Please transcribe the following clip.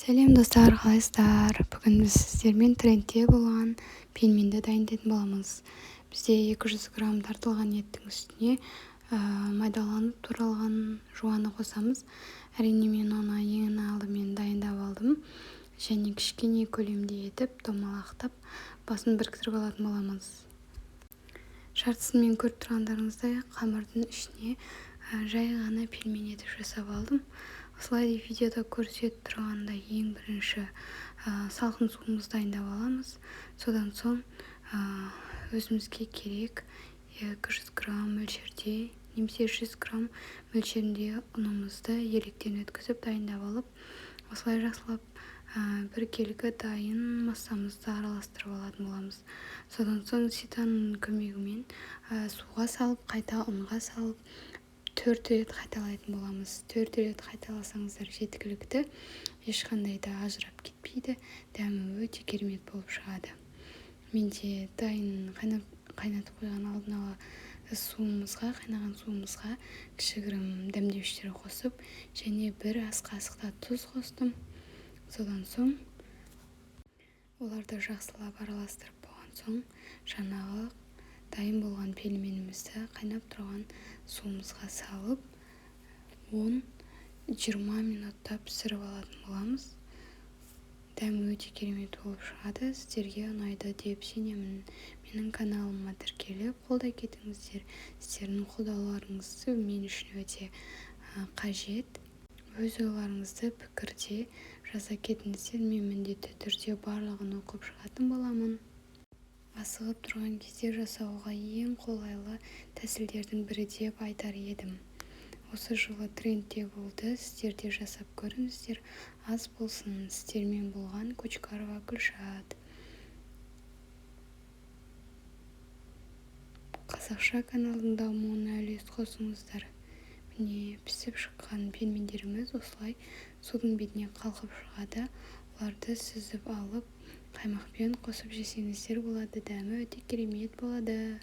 Сәлем достар, қалайсыздар? Бүгін біз сіздермен трендте болған пельменді дайындайтын боламыз. Бізде 200 грамм тартылған еттің үстіне майдаланып туралған жуаны қосамыз. Әрине мен оны ең алдымен дайындап алдым және кішкене көлемде етіп домалақтап басын біріктіріп алатын боламыз. Жартысын мен көріп тұрғандарыңыздай қамырдың ішіне жай ғана пельмен етіп жасап алдым. Осылай видеода көрсетіп тұрғандай ең бірінші салқын суымызды дайындап аламыз. Содан соң өзімізге керек 200 грамм мөлшерде немесе 100 грамм мөлшерінде ұнымызды електен өткізіп дайындап алып, осылай жақсылап бір келгі дайын массамызды араластырып алатын боламыз. Содан соң ситаның көмегімен суға салып, қайта ұнға салып 4 рет қайталайтын боламыз. 4 рет қайталасаңыздар жеткілікті, ешқандай да ажырап кетпейді, дәмі өте керемет болып шығады. Менде дайын қайнатып қойған алдын ала қайнаған суымызға кішігірім дәмдеуіштер қосып және бір ас қасықта тұз қостым. Содан соң оларды жақсылап араластырып болған соң жаңағы дайын болған пельменімізді қайнап тұрған суымызға салып 10-20 минутта пісіріп алатын боламыз. Дәмі өте керемет болып шығады. Сіздерге ұнайды деп сенемін. Менің каналыма тіркеліп қолдай кетіңіздер. Сіздердің қолдауларыңыз мен үшін өте қажет. Өз ойларыңызды пікірде жаза кетіңіздер. Мен міндетті түрде барлығын оқып шығатын боламын. Асығып тұрған кезде жасауға ең қолайлы тәсілдердің бірі деп айтар едім. Осы жылы трендте болды. Сіздер де жасап көріңіздер. Ас болсын. Сіздермен болған Кучкарова Гүлшат. Қазақша каналдың дамуына үлес қосыңыздар. Міне пісіп шыққан пельмендеріміз осылай судың бетіне қалқып шығады. Оларды сүзіп алып, қаймақпен қосып жесеңіздер болады. Дәмі өте керемет болады.